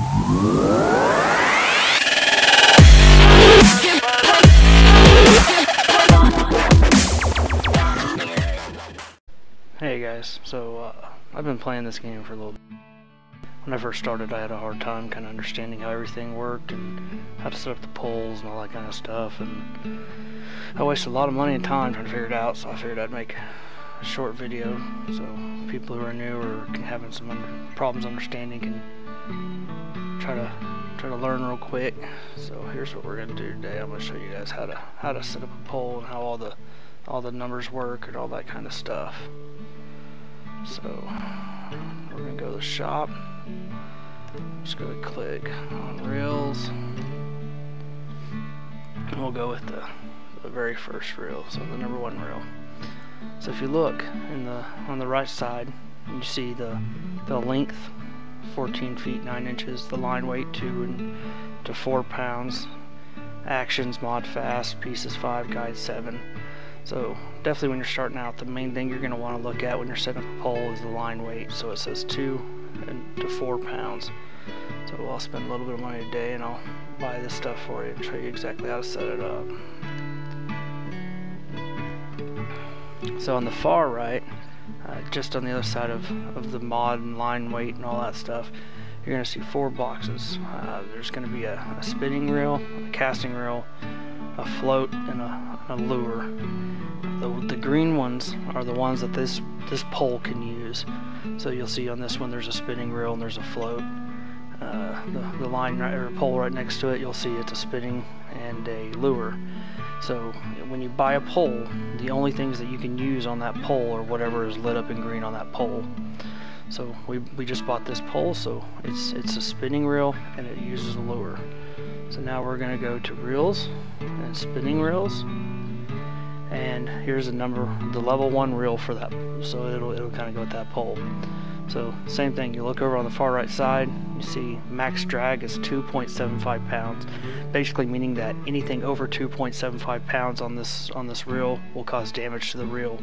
Hey guys, so I've been playing this game for a little bit. When I first started, I had a hard time kind of understanding how everything worked and how to set up the poles and all that kind of stuff, and I wasted a lot of money and time trying to figure it out, so I figured I'd make a short video so people who are new or having some problems understanding can try to learn real quick. So here's what we're going to do today. I'm going to show you guys how to set up a pole and how all the numbers work and all that kind of stuff. So we're going to go to the shop. I'm just going to click on reels, and we'll go with the very first reel, so the number one reel. So if you look on the right side, you see the length 14 feet 9 inches, the line weight 2 to 4 pounds, actions mod fast, pieces 5, guide 7. So definitely when you're starting out, the main thing you're going to want to look at when you're setting up a pole is the line weight. So it says 2 to 4 pounds. So I'll spend a little bit of money today and I'll buy this stuff for you and show you exactly how to set it up. So on the far right, just on the other side of the mod and line weight and all that stuff, you're going to see 4 boxes. There's going to be a spinning reel, a casting reel, a float, and a lure. The green ones are the ones that this pole can use. So you'll see on this one there's a spinning reel and there's a float. The line or pole right next to it, you'll see it's a spinning and a lure. So when you buy a pole, the only things that you can use on that pole are whatever is lit up in green on that pole. So we just bought this pole, so it's a spinning reel and it uses a lure. So now we're going to go to reels and spinning reels, and here's the level 1 reel for that, so it'll kind of go with that pole. So same thing, you look over on the far right side, you see max drag is 2.75 pounds, basically meaning that anything over 2.75 pounds on this reel will cause damage to the reel.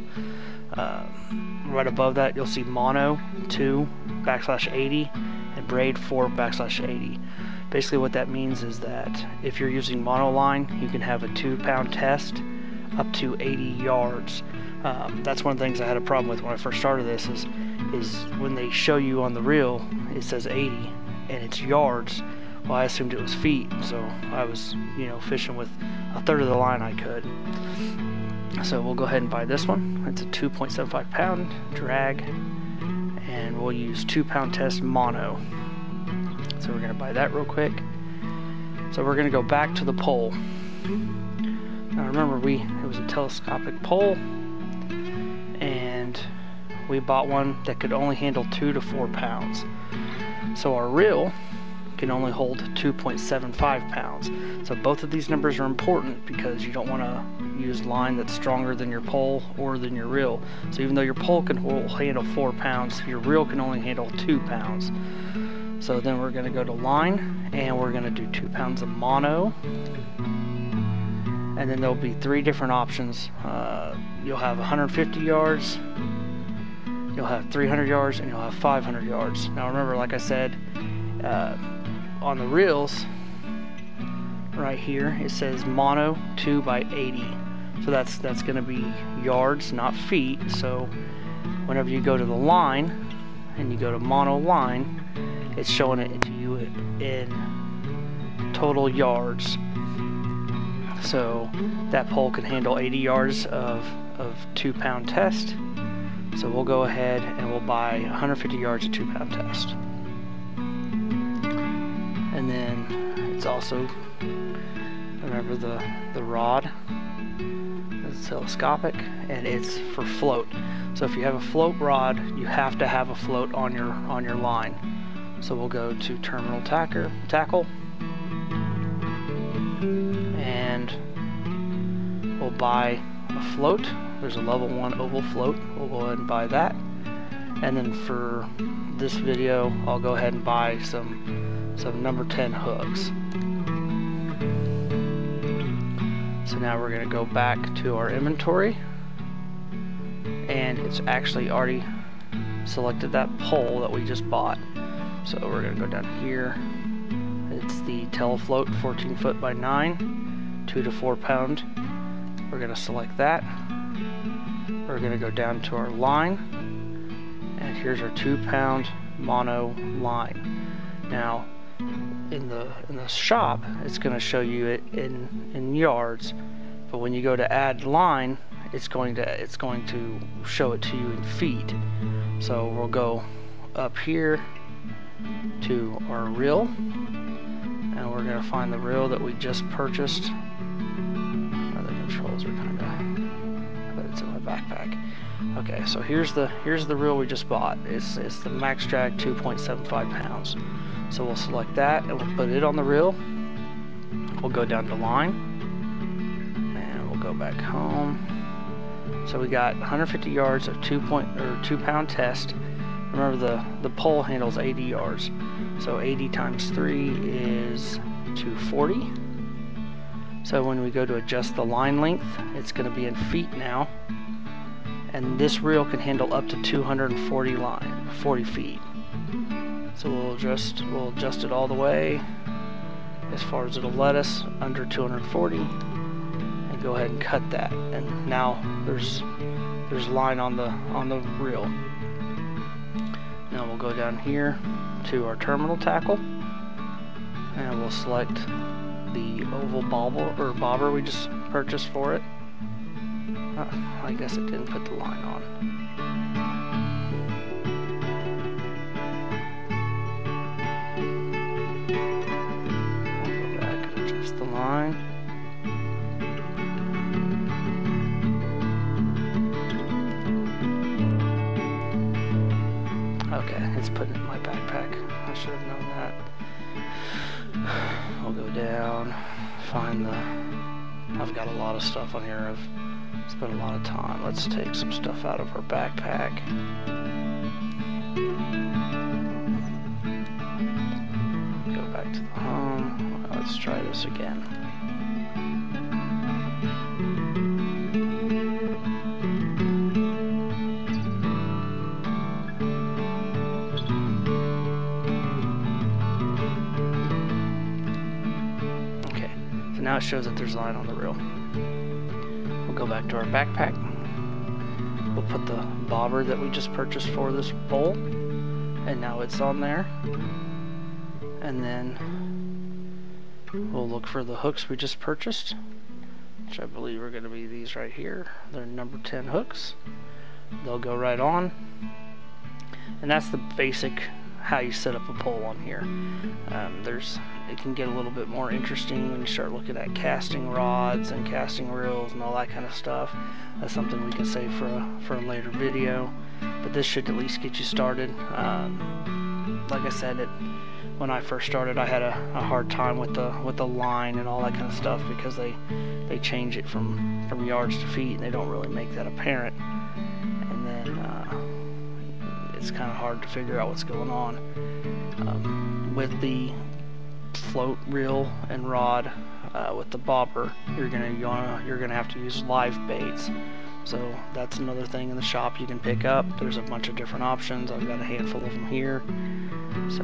Right above that you'll see mono 2/80 and braid 4/80. Basically what that means is that if you're using mono line, you can have a 2-pound test up to 80 yards. That's one of the things I had a problem with when I first started this is when they show you on the reel it says 80 and it's yards. Well, I assumed it was feet, so I was fishing with a third of the line I could. So we'll go ahead and buy this one. It's a 2.75 pound drag, and we'll use 2-pound test mono. So we're going to buy that real quick. So we're going to go back to the pole. Now remember, it was a telescopic pole, and we bought one that could only handle 2 to 4 pounds. So our reel can only hold 2.75 pounds. So both of these numbers are important because you don't want to use line that's stronger than your pole or than your reel. So even though your pole can handle 4 pounds, your reel can only handle 2 pounds. So then we're going to go to line, and we're going to do 2 pounds of mono. And then there'll be 3 different options. You'll have 150 yards, you'll have 300 yards, and you'll have 500 yards. Now remember, like I said, on the reels right here it says mono 2/80. So that's going to be yards, not feet. So whenever you go to the line and you go to mono line, it's showing it to you in total yards. So that pole can handle 80 yards of 2-pound test. So we'll go ahead and we'll buy 150 yards of 2-pound test. And then it's also, remember the rod, it's telescopic, and it's for float. So if you have a float rod, you have to have a float on your line. So we'll go to terminal tackle, and we'll buy a float. There's a level 1 oval float. We'll go ahead and buy that. And then for this video, I'll go ahead and buy some number 10 hooks. So now we're going to go back to our inventory, and it's actually already selected that pole that we just bought. So we're going to go down here, It's the Telefloat 14 foot by 9, 2 to 4 pound. We're going to select that. We're going to go down to our line, and here's our 2 pound mono line. Now in the shop it's going to show you it in yards, but when you go to add line, it's going to show it to you in feet. So we'll go up here to our reel, and we're going to find the reel that we just purchased. The controls are kind of, but it's in my backpack. Okay, so here's the reel we just bought. It's the Max Drag 2.75 pounds. So we'll select that and we'll put it on the reel. We'll go down to line, and we'll go back home. So we got 150 yards of 2 pound test. Remember the pole handles 80 yards. So 80 times 3 is 240. So when we go to adjust the line length, it's going to be in feet now. And this reel can handle up to 40 feet. So we'll adjust it all the way as far as it'll let us, under 240, and go ahead and cut that. And now there's line on the reel. Now we'll go down here to our terminal tackle, and we'll select the oval bobber we just purchased for it. I guess it didn't put the line on. I'll go back and adjust the line. Okay, it's put it in my backpack. I should have known that. We'll go down, find I've got a lot of stuff on here. I've spent a lot of time. Let's take some stuff out of our backpack. Go back to the home. Let's try this again. Okay, so now it shows that there's line on the reel. Go back to our backpack. We'll put the bobber that we just purchased for this bowl, and now it's on there. And then we'll look for the hooks we just purchased, which I believe are going to be these right here. They're number 10 hooks. They'll go right on. And that's the basic how you set up a pole on here. It can get a little bit more interesting when you start looking at casting rods and casting reels and all that kind of stuff. That's something we can save for a later video, but this should at least get you started. Like I said, when I first started, I had a hard time with the line and all that kind of stuff, because they change it from yards to feet and they don't really make that apparent, and then it's kind of hard to figure out what's going on. With the float reel and rod, with the bobber, you're gonna have to use live baits. So that's another thing in the shop you can pick up. There's a bunch of different options. I've got a handful of them here. So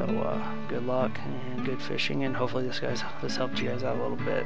good luck and good fishing, and hopefully this helped you guys out a little bit.